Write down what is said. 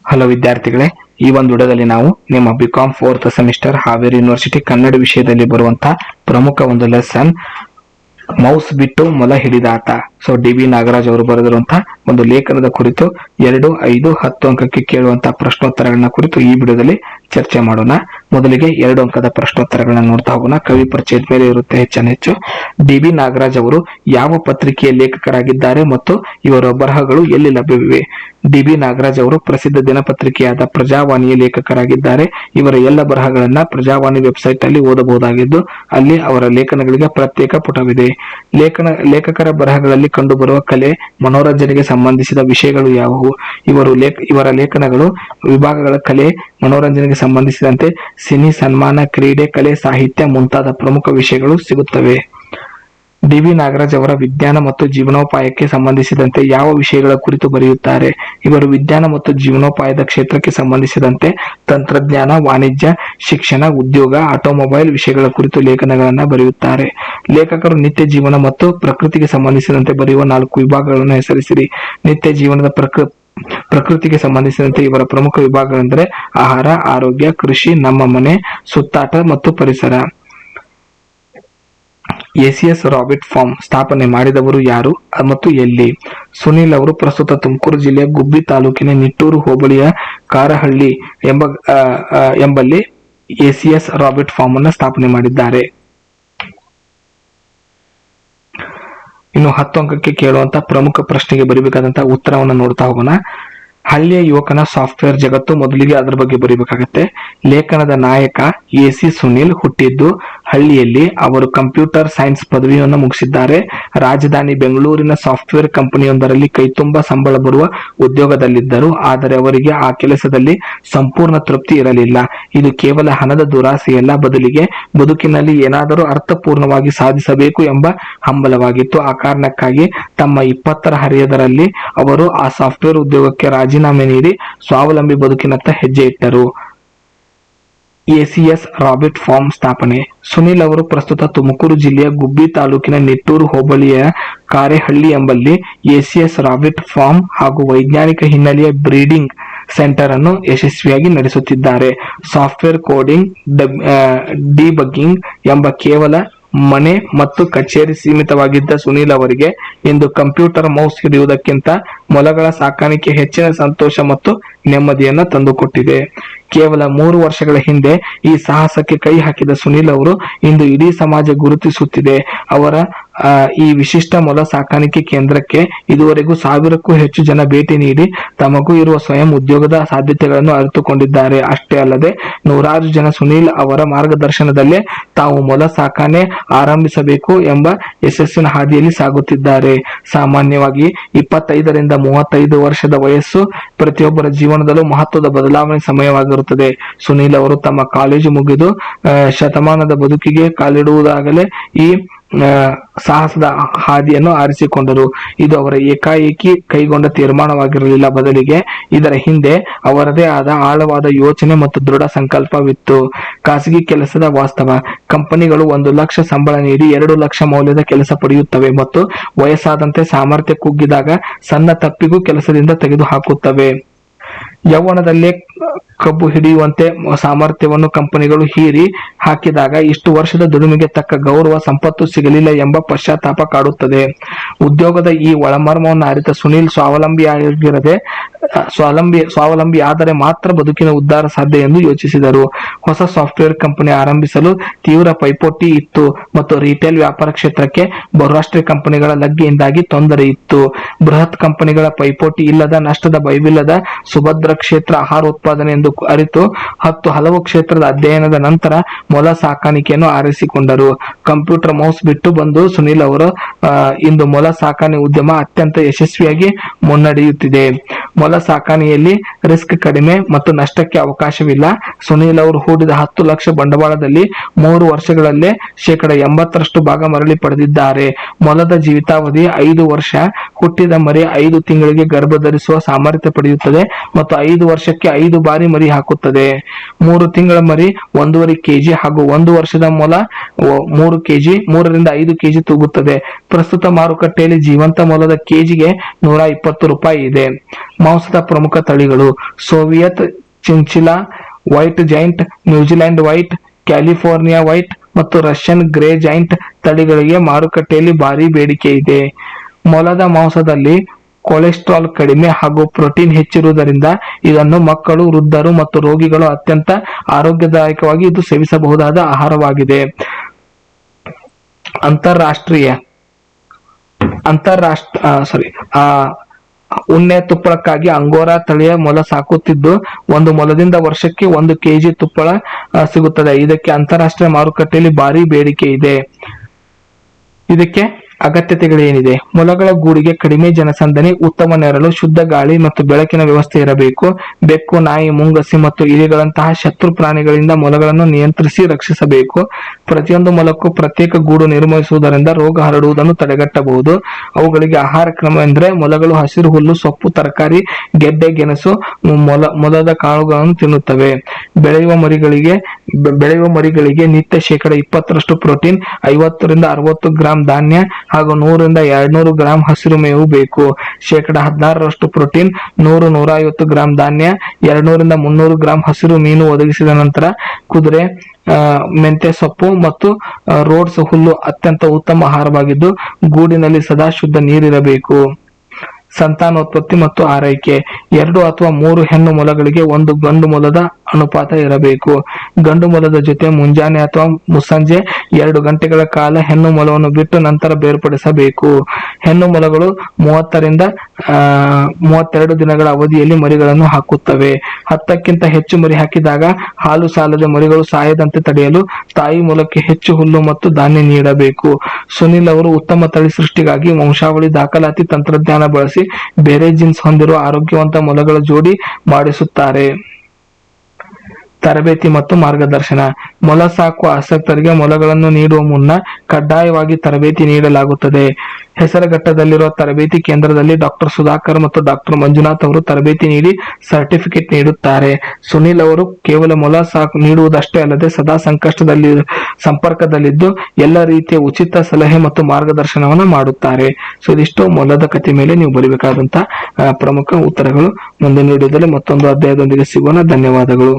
Hello ವಿದ್ಯಾರ್ಥಿಗಳೇ, ಈ ಒಂದು ವಿಡಿಯೋದಲ್ಲಿ ನಾವು ನಿಮ್ಮ BCom 4th semester Haveri university Kannada ವಿಷಯದಲ್ಲಿ ಬರುವಂತಹ ಪ್ರಮುಖ ಒಂದು ಲೆಸನ್ ಮೌಸ್ ಬಿಟ್ಟು ಮೊಲ ಹಿಡಿದಾತ. So DB. ನಾಗರಾಜ್ ಅವರು ಬರೆದಿರುವಂತಹ ಒಂದು ಲೇಖನದ ಕುರಿತು 2, 5, 10 ಅಂಕಕ್ಕೆ ಕೇಳುವಂತಹ ಪ್ರಶ್ನೋತ್ತರಗಳನ್ನ ಕುರಿತು ಈ ವಿಡಿಯೋದಲ್ಲಿ ಚರ್ಚೆ ಮಾಡೋಣ. ಮೊದಲಿಗೆ 2 ಅಂಕದ ಪ್ರಶ್ನೋತ್ತರಗಳನ್ನ ನೋಡ್ತಾ ಹೋಗೋಣ. ಕವಿ ಪರಿಚಯದ ಮೇಲೆ ಇರುತ್ತೆ ಹೆಚ್ಚು. ಡಿ.ಬಿ. ನಾಗರಾಜ್ ಅವರು ಯಾವ ಪತ್ರಿಕೆಯ ಲೇಖಕರಾಗಿದ್ದಾರೆ ಮತ್ತು ಇವರ ಬರಹಗಳು ಎಲ್ಲಿ ಲಭ್ಯವಿವೆ? ಡಿ.ಬಿ. ನಾಗರಾಜ್ ಅವರು ಪ್ರಸಿದ್ಧ ದಿನಪತ್ರಿಕೆಯಾದ ಪ್ರಜಾವಾಣಿಯ ಲೇಖಕರಾಗಿದ್ದಾರೆ. ಇವರ ಎಲ್ಲ ಬರಹಗಳನ್ನ ಪ್ರಜಾವಾಣಿ ವೆಬ್ಸೈಟ್ ಅಲ್ಲಿ ಓದಬಹುದಾಗಿದ್ದು, ಅಲ್ಲಿ ಅವರ ಲೇಖನಗಳಿಗೆ ಪ್ರತ್ಯೇಕ ಪುಟವಿದೆ. ಲೇಖಕರ ಬರಹಗಳಲ್ಲಿ ಕಂಡುಬರುವ ಕಲೆ, ಮನೋರಂಜನೆಗೆ ಸಂಬಂಧಿಸಿದ ವಿಷಯಗಳು ಯಾವುವು? ಇವರ ಲೇಖನಗಳು ವಿಭಾಗಗಳ ಕಲೆ, ಮನೋರಂಜನೆಗೆ ಸಂಬಂಧಿಸಿದಂತೆ ಸಿನಿ, ಸನ್ಮಾನ, ಕ್ರೀಡೆ, ಕಲೆ, ಸಾಹಿತ್ಯ ಮುಂತಾದ ಪ್ರಮುಖ ವಿಷಯಗಳು ಸಿಗುತ್ತವೆ. ಡಿ.ಬಿ. ನಾಗರಾಜ್ ಅವರ ವಿಜ್ಞಾನ ಮತ್ತು ಜೀವನೋಪಾಯಕ್ಕೆ ಸಂಬಂಧಿಸಿದಂತೆ ಯಾವ ವಿಷಯಗಳ ಕುರಿತು ಬರೆಯುತ್ತಾರೆ? ಇವರು ವಿಜ್ಞಾನ ಮತ್ತು ಜೀವನೋಪಾಯದ ಕ್ಷೇತ್ರಕ್ಕೆ ಸಂಬಂಧಿಸಿದಂತೆ ತಂತ್ರಜ್ಞಾನ, ವಾಣಿಜ್ಯ, ಶಿಕ್ಷಣ, ಉದ್ಯೋಗ, ಆಟೋಮೊಬೈಲ್ ವಿಷಯಗಳ ಕುರಿತು ಲೇಖನಗಳನ್ನ ಬರೆಯುತ್ತಾರೆ. ಲೇಖಕರು ನಿತ್ಯ ಜೀವನ ಮತ್ತು ಪ್ರಕೃತಿಗೆ ಸಂಬಂಧಿಸಿದಂತೆ ಬರೆಯುವ 4 ವಿಭಾಗಗಳನ್ನು ಹೆಸರಿಸಿರಿ. ನಿತ್ಯ ಜೀವನದ ಪ್ರಕೃತಿಗೆ ಸಂಬಂಧಿಸಿದಂತೆ ಇವರ ಪ್ರಮುಖ ವಿಭಾಗಗಳೆಂದರೆ ಆಹಾರ, ಆರೋಗ್ಯ, ಕೃಷಿ, ನಮ್ಮ ಮನೆ, ಸುತ್ತಾಟ ಮತ್ತು ಪರಿಸರ. ಎಸಿಎಸ್ ರಾಬಿಟ್ ಫಾರ್ಮ್ ಸ್ಥಾಪನೆ ಮಾಡಿದವರು ಯಾರು ಮತ್ತು ಎಲ್ಲಿ? ಸುನೀಲ್ ಅವರು ಪ್ರಸ್ತುತ ತುಮಕೂರು ಜಿಲ್ಲೆಯ ಗುಬ್ಬಿ ತಾಲೂಕಿನ ನಿಟ್ಟೂರು ಹೋಬಳಿಯ ಕಾರಹಳ್ಳಿ ಎಂಬಲ್ಲಿ ಎಸಿಎಸ್ ರಾಬಿಟ್ ಫಾರ್ಮ್ ಅನ್ನು ಸ್ಥಾಪನೆ ಮಾಡಿದ್ದಾರೆ. ಇನ್ನು 10 ಅಂಕಕ್ಕೆ ಕೇಳುವಂತ ಪ್ರಮುಖ ಪ್ರಶ್ನೆಗೆ ಬರೀಬೇಕಾದಂತಹ ಉತ್ತರವನ್ನು ನೋಡ್ತಾ ಹೋಗೋಣ. ಹಳ್ಳಿಯ ಯುವಕನ ಸಾಫ್ಟ್ವೇರ್ ಜಗತ್ತು. ಮೊದಲಿಗೆ ಅದರ ಬಗ್ಗೆ ಬರೀಬೇಕಾಗತ್ತೆ. ಲೇಖನದ ನಾಯಕ ಎಸಿ ಸುನೀಲ್ ಹುಟ್ಟಿದ್ದು ಹಳ್ಳಿಯಲ್ಲಿ. ಅವರು ಕಂಪ್ಯೂಟರ್ ಸೈನ್ಸ್ ಪದವಿಯನ್ನು ಮುಗಿಸಿದ್ದಾರೆ. ರಾಜಧಾನಿ ಬೆಂಗಳೂರಿನ ಸಾಫ್ಟ್ವೇರ್ ಕಂಪನಿಯೊಂದರಲ್ಲಿ ಕೈತುಂಬ ಸಂಬಳ ಬರುವ ಉದ್ಯೋಗದಲ್ಲಿದ್ದರು. ಆದರೆ ಅವರಿಗೆ ಆ ಕೆಲಸದಲ್ಲಿ ಸಂಪೂರ್ಣ ತೃಪ್ತಿ ಇರಲಿಲ್ಲ. ಇದು ಕೇವಲ ಹಣದ ದುರಾಸೆಯಲ್ಲ, ಬದಲಿಗೆ ಬದುಕಿನಲ್ಲಿ ಏನಾದರೂ ಅರ್ಥಪೂರ್ಣವಾಗಿ ಸಾಧಿಸಬೇಕು ಎಂಬ ಹಂಬಲವಾಗಿತ್ತು. ಆ ಕಾರಣಕ್ಕಾಗಿ ತಮ್ಮ 20ರ ಹರೆಯದರಲ್ಲಿ ಅವರು ಆ ಸಾಫ್ಟ್ವೇರ್ ಉದ್ಯೋಗಕ್ಕೆ ರಾಜೀನಾಮೆ ನೀಡಿ ಸ್ವಾವಲಂಬಿ ಬದುಕಿನತ್ತ ಹೆಜ್ಜೆ ಇಟ್ಟರು. ಎಸಿಎಸ್ ರಾಬಿಟ್ ಫಾರ್ಮ್ ಸ್ಥಾಪನೆ. ಸುನೀಲ್ ಅವರು ಪ್ರಸ್ತುತ ತುಮಕೂರು ಜಿಲ್ಲೆಯ ಗುಬ್ಬಿ ತಾಲೂಕಿನ ನಿಟ್ಟೂರು ಹೋಬಳಿಯ ಕಾರೆಹಳ್ಳಿ ಎಂಬಲ್ಲಿ ಎಸಿಎಸ್ ರಾಬಿಟ್ ಫಾರ್ಮ್ ಹಾಗೂ ವೈಜ್ಞಾನಿಕ ಹಿನ್ನೆಲೆಯ ಬ್ರೀಡಿಂಗ್ ಸೆಂಟರ್ ಅನ್ನು ಯಶಸ್ವಿಯಾಗಿ ನಡೆಸುತ್ತಿದ್ದಾರೆ. ಸಾಫ್ಟ್ವೇರ್ ಕೋಡಿಂಗ್, ಡಿಬಗ್ಗಿಂಗ್ ಎಂಬ ಕೇವಲ ಮನೆ ಮತ್ತು ಕಚೇರಿ ಸೀಮಿತವಾಗಿದ್ದ ಸುನೀಲ್ ಅವರಿಗೆ ಇಂದು ಕಂಪ್ಯೂಟರ್ ಮೌಸ್ ಹಿಡಿಯುವುದಕ್ಕಿಂತ ಮೊಲಗಳ ಸಾಕಾಣಿಕೆ ಹೆಚ್ಚಿನ ಸಂತೋಷ ಮತ್ತು ನೆಮ್ಮದಿಯನ್ನ ತಂದುಕೊಟ್ಟಿದೆ. ಕೇವಲ 3 ವರ್ಷಗಳ ಹಿಂದೆ ಈ ಸಾಹಸಕ್ಕೆ ಕೈ ಹಾಕಿದ ಸುನೀಲ್ ಅವರು ಇಂದು ಇಡೀ ಸಮಾಜ ಗುರುತಿಸುತ್ತಿದೆ. ಅವರ ಈ ವಿಶಿಷ್ಟ ಮೊಲ ಸಾಕಾಣಿಕೆ ಕೇಂದ್ರಕ್ಕೆ ಇದುವರೆಗೂ 1000ಕ್ಕೂ ಹೆಚ್ಚು ಜನ ಭೇಟಿ ನೀಡಿ ತಮಗೂ ಇರುವ ಸ್ವಯಂ ಉದ್ಯೋಗದ ಸಾಧ್ಯತೆಗಳನ್ನು ಅರಿತುಕೊಂಡಿದ್ದಾರೆ. ಅಷ್ಟೇ ಅಲ್ಲದೆ ನೂರಾರು ಜನ ಸುನೀಲ್ ಅವರ ಮಾರ್ಗದರ್ಶನದಲ್ಲೇ ತಾವು ಮೊಲ ಸಾಕಾಣೆ ಆರಂಭಿಸಬೇಕು ಎಂಬ ಯಶಸ್ಸಿನ ಹಾದಿಯಲ್ಲಿ ಸಾಗುತ್ತಿದ್ದಾರೆ. ಸಾಮಾನ್ಯವಾಗಿ 25ರಿಂದ 35 ವರ್ಷದ ವಯಸ್ಸು ಪ್ರತಿಯೊಬ್ಬರ ಜೀವನದಲ್ಲೂ ಮಹತ್ವದ ಬದಲಾವಣೆ ಸಮಯವಾಗಿರುತ್ತದೆ. ಸುನೀಲ್ ಅವರು ತಮ್ಮ ಕಾಲೇಜು ಮುಗಿದು ಶತಮಾನದ ಬದುಕಿಗೆ ಕಾಲಿಡುವುದಾಗಲೇ ಈ ಸಾಹಸದ ಹಾದಿಯನ್ನು ಆರಿಸಿಕೊಂಡರು. ಇದು ಅವರ ಏಕಾಏಕಿ ಕೈಗೊಂಡ ತೀರ್ಮಾನವಾಗಿರಲಿಲ್ಲ, ಬದಲಿಗೆ ಇದರ ಹಿಂದೆ ಅವರದೇ ಆದ ಆಳವಾದ ಯೋಚನೆ ಮತ್ತು ದೃಢ ಸಂಕಲ್ಪವಿತ್ತು. ಖಾಸಗಿ ಕೆಲಸದ ವಾಸ್ತವ. ಕಂಪನಿಗಳು 1 ಲಕ್ಷ ಸಂಬಳ ನೀಡಿ 2 ಲಕ್ಷ ಮೌಲ್ಯದ ಕೆಲಸ ಪಡೆಯುತ್ತವೆ ಮತ್ತು ವಯಸ್ಸಾದಂತೆ ಸಾಮರ್ಥ್ಯ ಕುಗ್ಗಿದಾಗ ಸಣ್ಣ ತಪ್ಪಿಗೂ ಕೆಲಸದಿಂದ ತೆಗೆದುಹಾಕುತ್ತವೆ. ಯೌವನದಲ್ಲೇ ಕಬ್ಬು ಹಿಡಿಯುವಂತೆ ಸಾಮರ್ಥ್ಯವನ್ನು ಕಂಪನಿಗಳು ಹೀರಿ ಹಾಕಿದಾಗ ಇಷ್ಟು ವರ್ಷದ ದುಡಿಮೆಗೆ ತಕ್ಕ ಗೌರವ, ಸಂಪತ್ತು ಸಿಗಲಿಲ್ಲ ಎಂಬ ಪಶ್ಚಾತ್ತಾಪ ಕಾಡುತ್ತದೆ. ಉದ್ಯೋಗದ ಈ ಒಳಮರ್ಮವನ್ನು ಅರಿತ ಸುನೀಲ್ ಸ್ವಾವಲಂಬಿ ಆದರೆ ಮಾತ್ರ ಬದುಕಿನ ಉದ್ಧಾರ ಸಾಧ್ಯ ಎಂದು ಯೋಚಿಸಿದರು. ಹೊಸ ಸಾಫ್ಟ್ವೇರ್ ಕಂಪನಿ ಆರಂಭಿಸಲು ತೀವ್ರ ಪೈಪೋಟಿ ಇತ್ತು ಮತ್ತು ರಿಟೇಲ್ ವ್ಯಾಪಾರ ಕ್ಷೇತ್ರಕ್ಕೆ ಬಹುರಾಷ್ಟ್ರೀಯ ಕಂಪನಿಗಳ ಲಗ್ಗೆಯಿಂದಾಗಿ ತೊಂದರೆ ಇತ್ತು. ಬೃಹತ್ ಕಂಪನಿಗಳ ಪೈಪೋಟಿ ಇಲ್ಲದ, ನಷ್ಟದ ಭಯವಿಲ್ಲದ ಸುಭದ್ರ ಕ್ಷೇತ್ರ ಆಹಾರ ಉತ್ಪಾದನೆ ಎಂದು ಅರಿತು ಹಲವು ಕ್ಷೇತ್ರದ ಅಧ್ಯಯನದ ನಂತರ ಮೊಲ ಸಾಕಾಣಿಕೆಯನ್ನು ಆರಿಸಿಕೊಂಡರು. ಕಂಪ್ಯೂಟರ್ ಮೌಸ್ ಬಿಟ್ಟು ಬಂದು ಸುನೀಲ್ ಅವರು ಇಂದು ಮೊಲ ಸಾಕಾಣೆ ಉದ್ಯಮ ಅತ್ಯಂತ ಯಶಸ್ವಿಯಾಗಿ ಮುನ್ನಡೆಯುತ್ತಿದೆ. ಮೊಲ ಸಾಕಾಣೆಯಲ್ಲಿ ರಿಸ್ಕ್ ಕಡಿಮೆ ಮತ್ತು ನಷ್ಟಕ್ಕೆ ಅವಕಾಶವಿಲ್ಲ. ಸುನೀಲ್ ಅವರು ಹೂಡಿದ 10 ಲಕ್ಷ ಬಂಡವಾಳದಲ್ಲಿ 3 ವರ್ಷಗಳಲ್ಲೇ 80% ಭಾಗ ಮರಳಿ ಪಡೆದಿದ್ದಾರೆ. ಮೊಲದ ಜೀವಿತಾವಧಿ 5 ವರ್ಷ. ಹುಟ್ಟಿದ ಮರಿ 5 ತಿಂಗಳಿಗೆ ಗರ್ಭ ಧರಿಸುವ ಸಾಮರ್ಥ್ಯ ಪಡೆಯುತ್ತದೆ ಮತ್ತು 5 ವರ್ಷಕ್ಕೆ 5 ಬಾರಿ ಮರಿ ಹಾಕುತ್ತದೆ. 3 ತಿಂಗಳ ಮರಿ 1.5 ಕೆಜಿ ಹಾಗೂ 1 ವರ್ಷದ ಮೊಲ 3 ಕೆಜಿ 3ರಿಂದ 5 ಕೆಜಿ ತೂಗುತ್ತದೆ. ಪ್ರಸ್ತುತ ಮಾರುಕಟ್ಟೆಯಲ್ಲಿ ಜೀವಂತ ಮೊಲದ ಕೆಜಿಗೆ 120 ರೂಪಾಯಿ ಇದೆ. ಮೌಸ್ ಮಾಂಸದ ಪ್ರಮುಖ ತಳಿಗಳು: Soviet chinchilla, white giant, New Zealand white, California white ಮತ್ತು ರಷ್ಯನ್ ಗ್ರೇ ಜೈಂಟ್ ತಳಿಗಳಿಗೆ ಮಾರುಕಟ್ಟೆಯಲ್ಲಿ ಭಾರಿ ಬೇಡಿಕೆ ಇದೆ. ಮೊಲದ ಮಾಂಸದಲ್ಲಿ ಕೊಲೆಸ್ಟ್ರಾಲ್ ಕಡಿಮೆ ಹಾಗೂ ಪ್ರೋಟೀನ್ ಹೆಚ್ಚಿರುವುದರಿಂದ ಇದನ್ನು ಮಕ್ಕಳು, ವೃದ್ಧರು ಮತ್ತು ರೋಗಿಗಳು ಅತ್ಯಂತ ಆರೋಗ್ಯದಾಯಕವಾಗಿ ಇದು ಸೇವಿಸಬಹುದಾದ ಆಹಾರವಾಗಿದೆ. ಉಣ್ಣೆ ತುಪ್ಪಳಕ್ಕಾಗಿ ಅಂಗೋರಾ ತಳಿಯ ಮೊಲ ಸಾಕುತ್ತಿದ್ದು, ಒಂದು ಮೊಲದಿಂದ ವರ್ಷಕ್ಕೆ 1 kg ತುಪ್ಪಳ ಸಿಗುತ್ತದೆ. ಇದಕ್ಕೆ ಅಂತಾರಾಷ್ಟ್ರೀಯ ಮಾರುಕಟ್ಟೆಯಲ್ಲಿ ಭಾರಿ ಬೇಡಿಕೆ ಇದೆ. ಇದಕ್ಕೆ ಅಗತ್ಯತೆಗಳೇನಿದೆ? ಮೊಲಗಳ ಗೂಡಿಗೆ ಕಡಿಮೆ ಜನಸಂದಣಿ, ಉತ್ತಮ ನೆರಳು, ಶುದ್ಧ ಗಾಳಿ ಮತ್ತು ಬೆಳಕಿನ ವ್ಯವಸ್ಥೆ ಇರಬೇಕು. ಬೆಕ್ಕು, ನಾಯಿ, ಮುಂಗಸಿ ಮತ್ತು ಇಲಿಗಳಂತಹ ಶತ್ರು ಪ್ರಾಣಿಗಳಿಂದ ಮೊಲಗಳನ್ನು ನಿಯಂತ್ರಿಸಿ ರಕ್ಷಿಸಬೇಕು. ಪ್ರತಿಯೊಂದು ಮೊಲಕ್ಕೂ ಪ್ರತ್ಯೇಕ ಗೂಡು ನಿರ್ಮಿಸುವುದರಿಂದ ರೋಗ ಹರಡುವುದನ್ನು ತಡೆಗಟ್ಟಬಹುದು. ಅವುಗಳಿಗೆ ಆಹಾರ ಕ್ರಮವೆಂದರೆ ಮೊಲಗಳು ಹಸಿರು ಹುಲ್ಲು, ಸೊಪ್ಪು, ತರಕಾರಿ, ಗೆಡ್ಡೆ, ಗೆಣಸು, ಮೊಲದ ಕಾಳುಗಳನ್ನು ತಿನ್ನುತ್ತವೆ. ಬೆಳೆಯುವ ಮರಿಗಳಿಗೆ ನಿತ್ಯ 20% ಪ್ರೋಟೀನ್, 50 ರಿಂದ 60 ಗ್ರಾಂ ಧಾನ್ಯ ಹಾಗೂ 100 ರಿಂದ 200 ಗ್ರಾಂ ಹಸಿರು ಮೇವು ಬೇಕು. 16% ಪ್ರೋಟೀನ್, 100-150 ಗ್ರಾಂ ಧಾನ್ಯ, 200 ರಿಂದ 300 ಗ್ರಾಂ ಹಸಿರು ಮೀನು ಒದಗಿಸಿದ ನಂತರ ಕುದುರೆ, ಮೆಂತ್ಯ ಸೊಪ್ಪು ಮತ್ತು ರೋಡ್ಸ್ ಹುಲ್ಲು ಅತ್ಯಂತ ಉತ್ತಮ ಆಹಾರವಾಗಿದ್ದು, ಗೂಡಿನಲ್ಲಿ ಸದಾ ಶುದ್ಧ ನೀರಿರಬೇಕು. ಸಂತಾನೋತ್ಪತ್ತಿ ಮತ್ತು ಆರೈಕೆ: 2 ಅಥವಾ 3 ಹೆಣ್ಣು ಮೊಲಗಳಿಗೆ 1 ಗಂಡು ಮೊಲದ ಅನುಪಾತ ಇರಬೇಕು. ಗಂಡು ಮೊಲದ ಜೊತೆ ಮುಂಜಾನೆ ಅಥವಾ ಮುಸ್ಸಂಜೆ 2 ಗಂಟೆಗಳ ಕಾಲ ಹೆಣ್ಣು ಮೊಲವನ್ನು ಬಿಟ್ಟು ನಂತರ ಬೇರ್ಪಡಿಸಬೇಕು. ಹೆಣ್ಣು ಮೊಲಗಳು 30 ರಿಂದ 32 ದಿನಗಳ ಅವಧಿಯಲ್ಲಿ ಮರಿಗಳನ್ನು ಹಾಕುತ್ತವೆ. 10ಕ್ಕಿಂತ ಹೆಚ್ಚು ಮರಿ ಹಾಕಿದಾಗ ಹಾಲು ಸಾಲದೆ ಮರಿಗಳು ಸಾಯದಂತೆ ತಡೆಯಲು ತಾಯಿ ಮೊಲಕ್ಕೆ ಹೆಚ್ಚು ಹುಲ್ಲು ಮತ್ತು ಧಾನ್ಯ ನೀಡಬೇಕು. ಸುನಿಲ್ ಅವರು ಉತ್ತಮ ತಳಿ ಸೃಷ್ಟಿಗಾಗಿ ವಂಶಾವಳಿ ದಾಖಲಾತಿ ತಂತ್ರಜ್ಞಾನ ಬಳಸಿ ಬೇರೆ ಜೀನ್ಸ್ ಹೊಂದಿರುವ ಆರೋಗ್ಯವಂತ ಮೊಲಗಳ ಜೋಡಿ ಮಾಡಿಸುತ್ತಾರೆ. ತರಬೇತಿ ಮತ್ತು ಮಾರ್ಗದರ್ಶನ: ಮೊಲ ಸಾಕುವ ಆಸಕ್ತರಿಗೆ ಮೊಲಗಳನ್ನು ನೀಡುವ ಮುನ್ನ ಕಡ್ಡಾಯವಾಗಿ ತರಬೇತಿ ನೀಡಲಾಗುತ್ತದೆ. ಹೆಸರಘಟ್ಟದಲ್ಲಿರುವ ತರಬೇತಿ ಕೇಂದ್ರದಲ್ಲಿ ಡಾಕ್ಟರ್ ಸುಧಾಕರ್ ಮತ್ತು ಡಾಕ್ಟರ್ ಮಂಜುನಾಥ್ ಅವರು ತರಬೇತಿ ನೀಡಿ ಸರ್ಟಿಫಿಕೇಟ್ ನೀಡುತ್ತಾರೆ. ಸುನಿಲ್ ಅವರು ಕೇವಲ ಮೊಲ ನೀಡುವುದಷ್ಟೇ ಅಲ್ಲದೆ ಸದಾ ಸಂಪರ್ಕದಲ್ಲಿದ್ದು ಎಲ್ಲ ರೀತಿಯ ಉಚಿತ ಸಲಹೆ ಮತ್ತು ಮಾರ್ಗದರ್ಶನವನ್ನು ಮಾಡುತ್ತಾರೆ. ಸೊ ಇದಿಷ್ಟು ಮೊಲದ ಕಥೆ ಮೇಲೆ ನೀವು ಬರೀಬೇಕಾದಂತಹ ಪ್ರಮುಖ ಉತ್ತರಗಳು. ಮುಂದಿನ ವಿಡಿಯೋದಲ್ಲಿ ಮತ್ತೊಂದು ಅಧ್ಯಾಯದೊಂದಿಗೆ ಸಿಗೋಣ. ಧನ್ಯವಾದಗಳು.